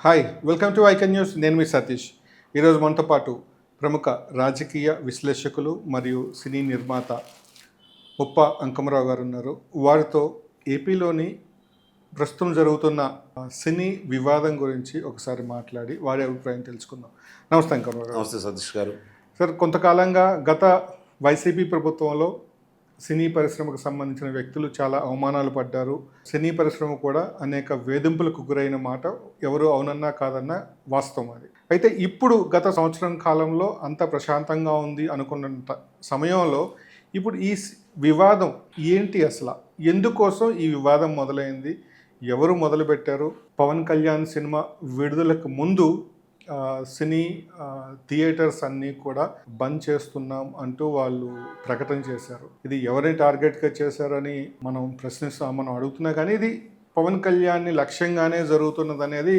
Hi welcome to icon news. నేను మీ సతీష్. ఈరోజు మనతో పాటు ప్రముఖ రాజకీయ విశ్లేషకులు మరియు సినీ నిర్మాత ముప్ప అంకమరావు గారు ఉన్నారు. వారితో ఏపీలోని ప్రస్తుతం జరుగుతున్న సినీ వివాదం గురించి ఒకసారి మాట్లాడి వారి అభిప్రాయం తెలుసుకుందాం. నమస్తే అంకమరావు గారు. నమస్తే సతీష్ గారు. సార్, కొంతకాలంగా గత వైసీపీ ప్రభుత్వంలో సినీ పరిశ్రమకు సంబంధించిన వ్యక్తులు చాలా అవమానాలు పడ్డారు. సినీ పరిశ్రమ కూడా అనేక వేధింపులకు గురైన మాట ఎవరు అవునన్నా కాదన్నా వాస్తవం అది. అయితే ఇప్పుడు గత సంవత్సరం కాలంలో అంత ప్రశాంతంగా ఉంది అనుకున్నంత సమయంలో ఇప్పుడు ఈ వివాదం ఏంటి, అసలు ఎందుకోసం ఈ వివాదం మొదలైంది, ఎవరు మొదలుపెట్టారు? పవన్ కళ్యాణ్ సినిమా విడుదలకు ముందు సినీ థియేటర్స్ అన్నీ కూడా బంద్ చేస్తున్నాం అంటూ వాళ్ళు ప్రకటన చేశారు. ఇది ఎవరిని టార్గెట్గా చేశారని మనం అడుగుతున్నా కానీ ఇది పవన్ కళ్యాణ్ని లక్ష్యంగానే జరుగుతున్నది అనేది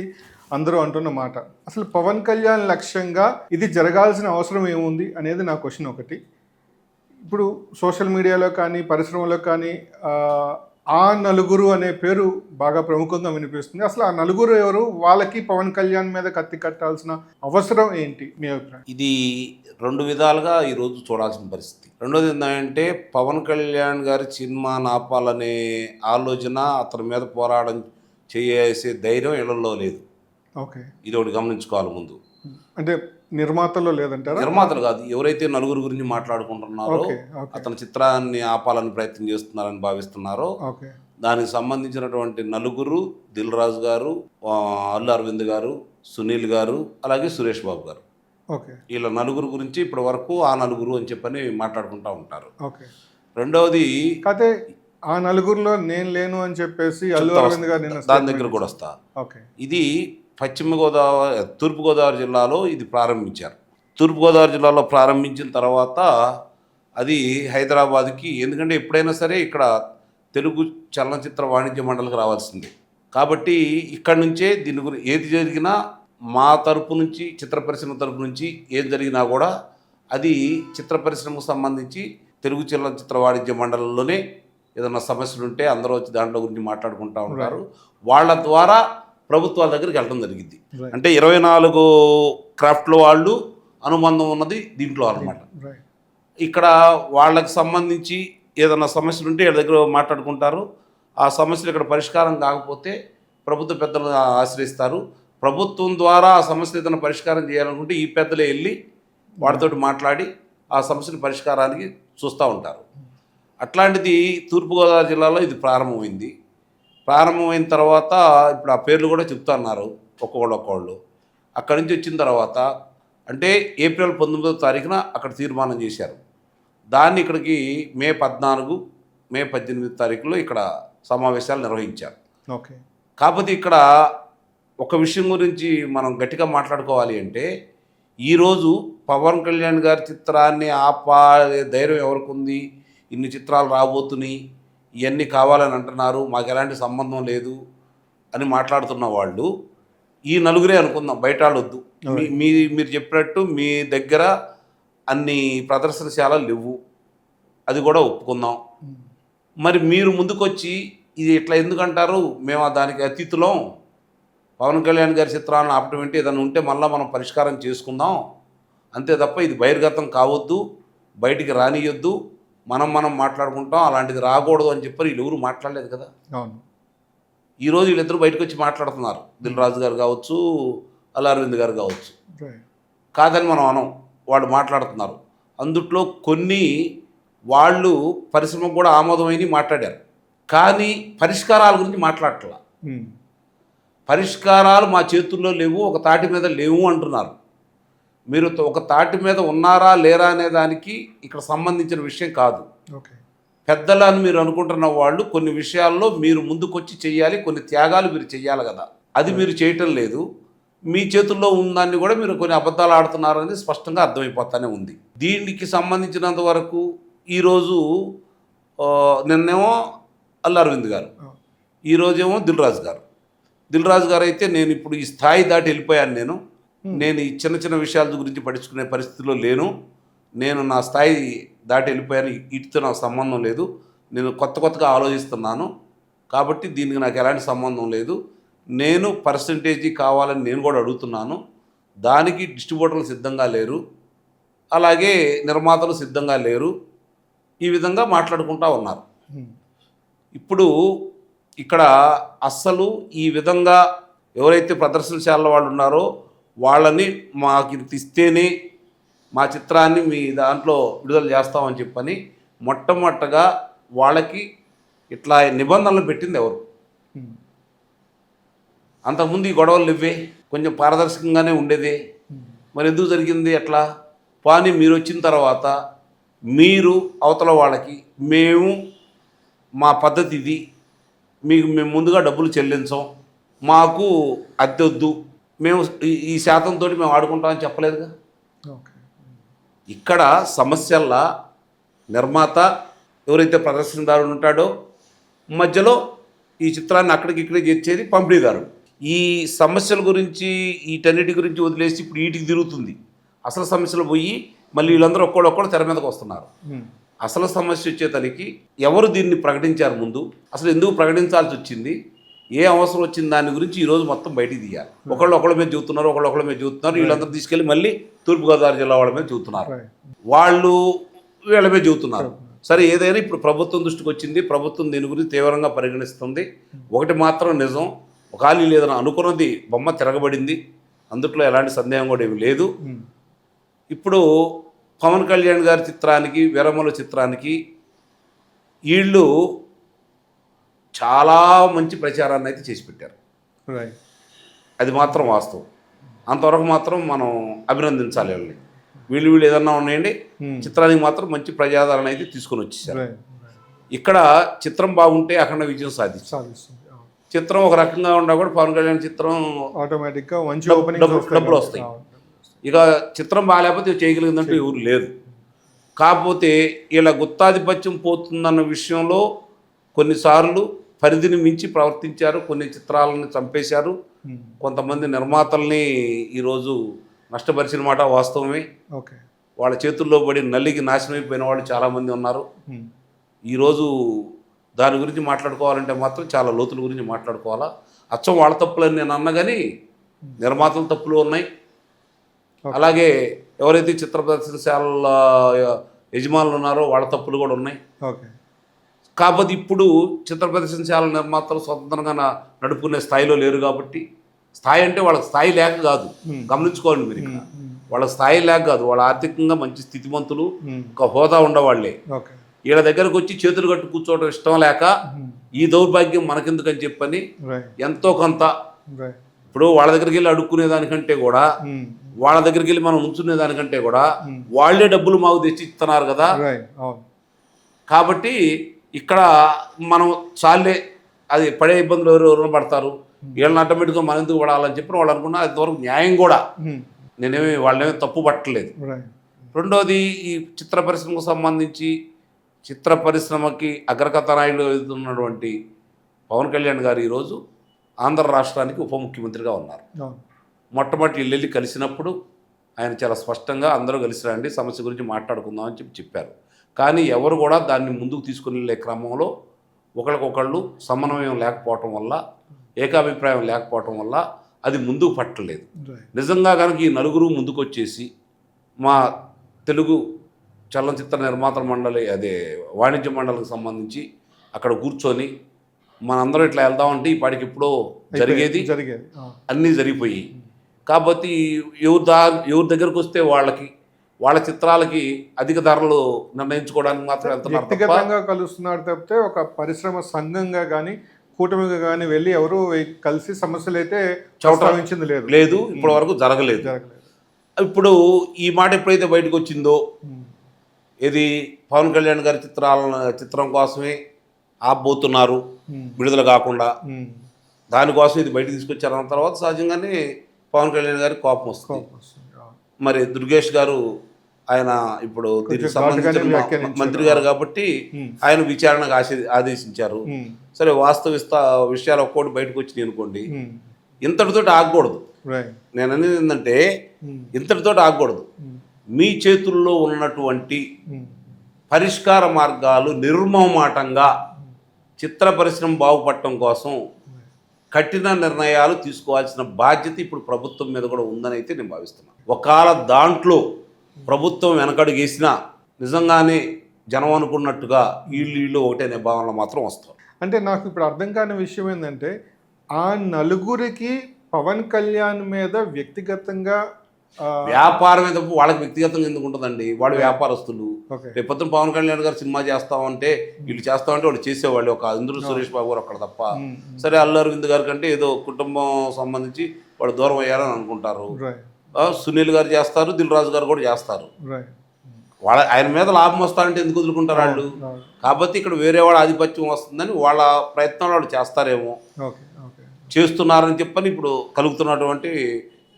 అందరూ అంటున్న మాట. అసలు పవన్ కళ్యాణ్ లక్ష్యంగా ఇది జరగాల్సిన అవసరం ఏముంది అనేది నా క్వశ్చన్ ఒకటి. ఇప్పుడు సోషల్ మీడియాలో కానీ పరిశ్రమలో కానీ ఆ నలుగురు అనే పేరు బాగా ప్రముఖంగా వినిపిస్తుంది. అసలు ఆ నలుగురు ఎవరు? వాళ్ళకి పవన్ కళ్యాణ్ మీద కత్తి కట్టాల్సిన అవసరం ఏంటి మీ అభిప్రాయం? ఇది రెండు విధాలుగా ఈరోజు చూడాల్సిన పరిస్థితి. రెండోది ఏంటంటే పవన్ కళ్యాణ్ గారి సినిమా నాపాలనే ఆలోచన, అతని మీద పోరాటం చేసే ధైర్యం ఇళ్లలో లేదు. ఓకే, ఇది ఒకటి గమనించుకోవాలి ముందు. అంటే నిర్మాతల్లో లేదంటారా? నిర్మాతలు కాదు, ఎవరైతే నలుగురు గురించి మాట్లాడుకుంటున్నారో, అతని చిత్రాన్ని ఆపాలని ప్రయత్నం చేస్తున్నారని భావిస్తున్నారో దానికి సంబంధించినటువంటి నలుగురు దిల్ రాజు గారు, అల్లు అరవింద్ గారు, సునీల్ గారు, అలాగే సురేష్ బాబు గారు. వీళ్ళ నలుగురు గురించి ఇప్పటి వరకు ఆ నలుగురు అని చెప్పని మాట్లాడుకుంటూ ఉంటారు. రెండవది అయితే ఆ నలుగురులో నేను లేను అని చెప్పేసి అల్లు అరవింద్ గారు దాని దగ్గర కూడా వస్తా. ఇది తూర్పుగోదావరి జిల్లాలో ఇది ప్రారంభించారు. తూర్పుగోదావరి జిల్లాలో ప్రారంభించిన తర్వాత అది హైదరాబాద్కి, ఎందుకంటే ఎప్పుడైనా సరే ఇక్కడ తెలుగు చలనచిత్ర వాణిజ్య మండలికి రావాల్సిందే కాబట్టి ఇక్కడి నుంచే దీని గురించి ఏది జరిగినా మా తరపు నుంచి, చిత్ర పరిశ్రమ తరపు నుంచి ఏది జరిగినా కూడా అది చిత్ర పరిశ్రమకు సంబంధించి తెలుగు చలనచిత్ర వాణిజ్య మండలిలోనే ఏదైనా సమస్యలు ఉంటే అందరూ వచ్చి దాంట్లో గురించి మాట్లాడుకుంటూ ఉంటారు. వాళ్ళ ద్వారా ప్రభుత్వాల దగ్గరికి వెళ్ళడం జరిగింది. అంటే 24 క్రాఫ్ట్లో వాళ్ళు అనుబంధం ఉన్నది దీంట్లో అన్నమాట. ఇక్కడ వాళ్ళకి సంబంధించి ఏదైనా సమస్యలు ఉంటే వీళ్ళ దగ్గర మాట్లాడుకుంటారు. ఆ సమస్యలు ఇక్కడ పరిష్కారం కాకపోతే ప్రభుత్వ పెద్దలను ఆశ్రయిస్తారు. ప్రభుత్వం ద్వారా ఆ సమస్యలు ఏదైనా పరిష్కారం చేయాలనుకుంటే ఈ పెద్దలే వెళ్ళి వాడితోటి మాట్లాడి ఆ సమస్యల పరిష్కారానికి చూస్తూ ఉంటారు. అట్లాంటిది తూర్పుగోదావరి జిల్లాలో ఇది ప్రారంభమైంది. ప్రారంభమైన తర్వాత ఇప్పుడు ఆ పేర్లు కూడా చెప్తున్నారు ఒక్కొక్కళ్ళు. అక్కడి నుంచి వచ్చిన తర్వాత అంటే ఏప్రిల్ 19వ తారీఖున అక్కడ తీర్మానం చేశారు. దాన్ని ఇక్కడికి మే 14, మే 18 తారీఖులో ఇక్కడ సమావేశాలు నిర్వహించారు. కాకపోతే ఇక్కడ ఒక విషయం గురించి మనం గట్టిగా మాట్లాడుకోవాలి అంటే, ఈరోజు పవన్ కళ్యాణ్ గారి చిత్రాన్ని ఆపాలే ధైర్యం ఎవరికి ఉంది? ఇన్ని చిత్రాలు రాబోతున్నాయి, ఇవన్నీ కావాలని అంటున్నారు, మాకు ఎలాంటి సంబంధం లేదు అని మాట్లాడుతున్న వాళ్ళు ఈ నలుగురే అనుకుందాం, బయట వద్దు. మీరు చెప్పినట్టు మీ దగ్గర అన్ని ప్రదర్శనశాలలు లేవు, అది కూడా ఒప్పుకుందాం. మరి మీరు ముందుకొచ్చి ఇది ఇట్లా ఎందుకంటారు? మేము దానికి అతీతులం, పవన్ కళ్యాణ్ గారి చిత్రాలను ఆపటం ఏంటి? ఏదైనా ఉంటే మళ్ళీ మనం పరిష్కారం చేసుకుందాం, అంతే తప్ప ఇది బహిర్గతం కావద్దు, బయటికి రానియొద్దు, మనం మాట్లాడుకుంటాం, అలాంటిది రాకూడదు అని చెప్పి వీళ్ళు ఎవరు మాట్లాడలేదు కదా. ఈరోజు వీళ్ళిద్దరూ బయటకు వచ్చి మాట్లాడుతున్నారు. దిల్ రాజు గారు కావచ్చు, అల్లు అరవింద్ గారు కావచ్చు. కాదని మనం అనం, వాళ్ళు మాట్లాడుతున్నారు. అందుట్లో కొన్ని వాళ్ళు పరిశ్రమకు కూడా ఆమోదమైనవి మాట్లాడారు, కానీ పరిష్కారాల గురించి మాట్లాడట్లా. పరిష్కారాలు మా చేతుల్లో లేవు, ఒక తాటి మీద లేవు అంటున్నారు. మీరు ఒక తాటి మీద ఉన్నారా లేరా అనే దానికి ఇక్కడ సంబంధించిన విషయం కాదు. పెద్దలు అని మీరు అనుకుంటున్న వాళ్ళు కొన్ని విషయాల్లో మీరు ముందుకొచ్చి చెయ్యాలి, కొన్ని త్యాగాలు మీరు చెయ్యాలి కదా. అది మీరు చేయటం లేదు. మీ చేతుల్లో ఉందాన్ని కూడా మీరు కొన్ని అబద్ధాలు ఆడుతున్నారనేది స్పష్టంగా అర్థమైపోతానే ఉంది. దీనికి సంబంధించినంత వరకు ఈరోజు నిన్నేమో అల్లు అరవింద్ గారు, ఈరోజేమో దిల్ రాజు గారు అయితే నేను ఇప్పుడు ఈ స్థాయి దాటి వెళ్ళిపోయాను, నేను ఈ చిన్న చిన్న విషయాల గురించి పట్టించుకునే పరిస్థితిలో లేను, నేను నా స్థాయి దాటి వెళ్ళిపోయాను, వీటితో నాకు సంబంధం లేదు, నేను కొత్తగా ఆలోచిస్తున్నాను, కాబట్టి దీనికి నాకు ఎలాంటి సంబంధం లేదు, నేను పర్సంటేజీ కావాలని నేను కూడా అడుగుతున్నాను. దానికి డిస్ట్రిబ్యూటర్లు సిద్ధంగా లేరు, అలాగే నిర్మాతలు సిద్ధంగా లేరు. ఈ విధంగా మాట్లాడుకుంటా ఉన్నారు. ఇప్పుడు ఇక్కడ అస్సలు ఈ విధంగా ఎవరైతే ప్రదర్శనశాల వాళ్ళు ఉన్నారో వాళ్ళని మాకు ఇంత ఇస్తేనే మా చిత్రాన్ని మీ దాంట్లో విడుదల చేస్తామని చెప్పని మొట్టమొదటగా వాళ్ళకి ఇట్లా నిబంధనలు పెట్టింది ఎవరు? అంతకుముందు ఈ గొడవలు ఇవ్వే కొంచెం పారదర్శకంగానే ఉండేది. మరి ఎందుకు జరిగింది అట్లా? కానీ మీరు వచ్చిన తర్వాత మీరు అవతల వాళ్ళకి మేము మా పద్ధతి ఇది, మేము ముందుగా డబ్బులు చెల్లించాం, మాకు అద్దె వద్దు, మేము ఈ శాతంతో మేము ఆడుకుంటామని చెప్పలేదుగా. ఇక్కడ సమస్యల్లా నిర్మాత ఎవరైతే ప్రదర్శనదారుడు ఉంటాడో మధ్యలో ఈ చిత్రాన్ని అక్కడికి ఇక్కడికి చేర్చేది పంపిణీదారుడు. ఈ సమస్యల గురించి వీటన్నిటి గురించి వదిలేసి ఇప్పుడు వీటికి తిరుగుతుంది. అసలు సమస్యలు పోయి మళ్ళీ వీళ్ళందరూ ఒక్కడొక్కడు తెర మీదకి వస్తున్నారు. అసలు సమస్య వచ్చేతనికి ఎవరు దీన్ని ప్రకటించారు ముందు, అసలు ఎందుకు ప్రకటించాల్సి వచ్చింది, ఏ అవసరం వచ్చింది, దాని గురించి ఈరోజు మొత్తం బయటికి తీయాలి. ఒకళ్ళ మీద చూస్తున్నారు, ఒకళ్ళ మీద చూస్తున్నారు. వీళ్ళందరూ తీసుకెళ్ళి మళ్ళీ తూర్పుగోదావరి జిల్లా వాళ్ళ మీద చూస్తున్నారు, వాళ్ళు వీళ్ళ మీద చూస్తున్నారు. సరే, ఏదైనా ఇప్పుడు ప్రభుత్వం దృష్టికి వచ్చింది, ప్రభుత్వం దీని గురించి తీవ్రంగా పరిగణిస్తుంది. ఒకటి మాత్రం నిజం, ఒకవేళ లేదని అనుకున్నది బొమ్మ తిరగబడింది, అందుట్లో ఎలాంటి సందేహం కూడా ఏమి లేదు. ఇప్పుడు పవన్ కళ్యాణ్ గారి చిత్రానికి, వీరమల చిత్రానికి వీళ్ళు చాలా మంచి ప్రచారాన్ని అయితే చేసి పెట్టారు. అది మాత్రం వాస్తవం. అంతవరకు మాత్రం మనం అభినందించాలి వాళ్ళని. వీళ్ళు ఏదన్నా ఉన్నాయండి, చిత్రానికి మాత్రం మంచి ప్రజాదరణ అయితే తీసుకొని వచ్చేసారు. ఇక్కడ చిత్రం బాగుంటే అఖండ విజయం సాధిస్తుంది. చిత్రం ఒక రకంగా ఉన్నా కూడా పవన్ కళ్యాణ్ చిత్రం ఆటోమేటిక్గా మంచి డబ్బులు వస్తాయి. ఇక చిత్రం బాగాలేకపోతే చేయగలిగిందంటూ ఎవరు లేదు. కాకపోతే ఇలా గుత్తాధిపత్యం పోతుందన్న విషయంలో కొన్నిసార్లు పరిధిని మించి ప్రవర్తించారు, కొన్ని చిత్రాలను చంపేశారు, కొంతమంది నిర్మాతల్ని ఈరోజు నష్టపరిచిన మాట వాస్తవమే. వాళ్ళ చేతుల్లో పడి నల్లికి నాశనం అయిపోయిన వాళ్ళు చాలామంది ఉన్నారు. ఈరోజు దాని గురించి మాట్లాడుకోవాలంటే మాత్రం చాలా లోతుల గురించి మాట్లాడుకోవాలా. అచ్చం వాళ్ళ తప్పులని నేను అన్న కానీ నిర్మాతల తప్పులు ఉన్నాయి, అలాగే ఎవరైతే చిత్ర ప్రదర్శనశాల యజమానులు ఉన్నారో వాళ్ళ తప్పులు కూడా ఉన్నాయి. కాకపోతే ఇప్పుడు చిత్ర ప్రదర్శనశాల నిర్మాతలు స్వతంత్రంగా నడుపుకునే స్థాయిలో లేరు. కాబట్టి స్థాయి అంటే వాళ్ళకి స్థాయి లేక కాదు, గమనించుకోండి మీరు. ఇక్కడ వాళ్ళ స్థాయి లేక కాదు, వాళ్ళ ఆర్థికంగా మంచి స్థితిమంతులు, ఒక హోదా ఉండవాళ్లే. వీళ్ళ దగ్గరకు వచ్చి చేతులు కట్టు కూర్చోవడం ఇష్టం లేక ఈ దౌర్భాగ్యం మనకెందుకని చెప్పని ఎంతో కొంత ఇప్పుడు వాళ్ళ దగ్గరికి వెళ్ళి అడుక్కునే దానికంటే కూడా, వాళ్ళ దగ్గరికి వెళ్ళి మనం ఉంచుకునే దానికంటే కూడా వాళ్లే డబ్బులు మాకు తెచ్చి ఇస్తున్నారు కదా. కాబట్టి ఇక్కడ మనం చాలే, అది పడే ఇబ్బందులు ఎవరు పడతారు, వీళ్ళని ఆటోమేటిక్గా మనం ఎందుకు పడాలని చెప్పి వాళ్ళు అనుకున్నా. అంతవరకు న్యాయం కూడా, నేనేమి వాళ్ళేమీ తప్పు పట్టలేదు. రెండోది, ఈ చిత్ర పరిశ్రమకు సంబంధించి చిత్ర పరిశ్రమకి అగ్రకథానాయుడు ఎదుగుతున్నటువంటి పవన్ కళ్యాణ్ గారు ఈరోజు ఆంధ్ర రాష్ట్రానికి ఉప ముఖ్యమంత్రిగా ఉన్నారు. మొట్టమొదటి ఇల్లు కలిసినప్పుడు ఆయన చాలా స్పష్టంగా అందరూ కలిసి రండి, సమస్య గురించి మాట్లాడుకుందామని చెప్పారు. కానీ ఎవరు కూడా దాన్ని ముందుకు తీసుకుని వెళ్ళే క్రమంలో ఒకరికొకళ్ళు సమన్వయం లేకపోవటం వల్ల, ఏకాభిప్రాయం లేకపోవటం వల్ల అది ముందుకు పట్టలేదు. నిజంగా కనుక ఈ నలుగురు ముందుకు వచ్చేసి మా తెలుగు చలనచిత్ర నిర్మాతల మండలి, అదే వాణిజ్య మండలికి సంబంధించి అక్కడ కూర్చొని మనందరం ఇట్లా వెళ్దామంటే ఈ పాటికి ఎప్పుడో జరిగేది, అన్నీ జరిగిపోయి. కాబట్టి ఎవరి దగ్గరకు వస్తే వాళ్ళ చిత్రాలకి అధిక ధరలు నిర్ణయించుకోవడానికి మాత్రం వెళ్తున్నారు, వ్యక్తిగతంగా కలుస్తున్నారు తప్పితే ఒక పరిశ్రమ సంఘంగా కానీ కూటమిగా కానీ వెళ్ళి ఎవరు కలిసి సమస్యలు అయితే చౌటావించింది లేదు, ఇప్పటి వరకు జరగలేదు. ఇప్పుడు ఈ మాట ఎప్పుడైతే బయటకు వచ్చిందో, ఇది పవన్ కళ్యాణ్ గారి చిత్రం కోసమే ఆపబోతున్నారు విడుదల కాకుండా, దానికోసం ఇది బయటకు తీసుకొచ్చారన్న తర్వాత సహజంగానే పవన్ కళ్యాణ్ గారికి కోపం వస్తుంది. మరి దుర్గేష్ గారు ఆయన ఇప్పుడు దీనికి సంబంధించిన మంత్రి గారు కాబట్టి ఆయన విచారణకు ఆదేశించారు. సరే, విషయాలు ఒక్కోటి బయటకు వచ్చినాయి అనుకోండి, ఇంతటితోటి ఆగకూడదు. నేను అనేది ఏంటంటే ఇంతటితోటి ఆగకూడదు. మీ చేతుల్లో ఉన్నటువంటి పరిష్కార మార్గాలు నిర్మమాటంగా చిత్ర పరిశ్రమ బాగుపడటం కోసం కఠిన నిర్ణయాలు తీసుకోవాల్సిన బాధ్యత ఇప్పుడు ప్రభుత్వం మీద కూడా ఉందని అయితే నేను భావిస్తున్నాను. ఒకవేళ దాంట్లో ప్రభుత్వం వెనకడుగేసినా నిజంగానే జనం అనుకున్నట్టుగా వీళ్ళు ఒకటే అనే భావనలో మాత్రం వస్తాం. అంటే నాకు ఇప్పుడు అర్థం కాని విషయం ఏంటంటే ఆ నలుగురికి పవన్ కళ్యాణ్ మీద వ్యక్తిగతంగా వ్యాపారం మీద వాళ్ళకి వ్యక్తిగతంగా ఎందుకు ఉంటుందండి? వాళ్ళు వ్యాపారస్తులు. ఓకే. రేపొద్దున పవన్ కళ్యాణ్ గారు సినిమా చేస్తామంటే వీళ్ళు చేస్తామంటే వాళ్ళు చేసేవాళ్ళు. ఒక ఇంద్రు సురేష్ బాబు గారు అక్కడ తప్ప. సరే అల్లు అరవింద్ గారి కంటే ఏదో కుటుంబం సంబంధించి వాళ్ళు దూరం అయ్యారని అనుకుంటారు. సునీల్ గారు చేస్తారు, దిల్ రాజు గారు కూడా చేస్తారు. వాళ్ళ ఆయన మీద లాభం వస్తారంటే ఎందుకు వదులుకుంటారు వాళ్ళు? కాబట్టి ఇక్కడ వేరే వాళ్ళ ఆధిపత్యం వస్తుందని వాళ్ళ ప్రయత్నాలు వాళ్ళు చేస్తారేమో, చేస్తున్నారని చెప్పని ఇప్పుడు కలుగుతున్నటువంటి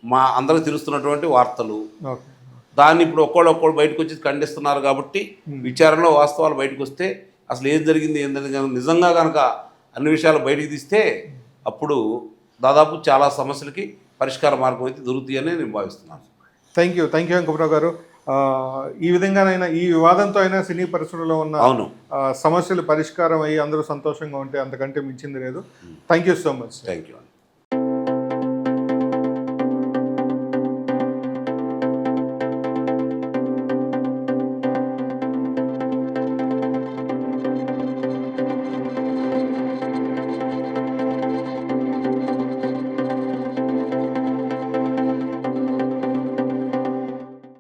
మా అందరికి తెలుస్తున్నటువంటి వార్తలు. దాన్ని ఇప్పుడు ఒక్కొక్కళ్ళు బయటకు వచ్చి ఖండిస్తున్నారు. కాబట్టి విచారణలో వాస్తవాలు బయటకు వస్తే అసలు ఏం జరిగింది నిజంగా కనుక అన్ని విషయాలు బయటికి తీస్తే అప్పుడు దాదాపు చాలా సమస్యలకి పరిష్కార మార్గం అయితే దొరుకుతాయని నేను భావిస్తున్నాను. థ్యాంక్ యూ వెంకటరావు గారు. ఈ విధంగానైనా ఈ వివాదంతో అయినా సినీ పరిశ్రమలో ఉన్న సమస్యలు పరిష్కారం అయ్యి అందరూ సంతోషంగా ఉంటే అంతకంటే మించింది లేదు. Thank you so much. Thank you.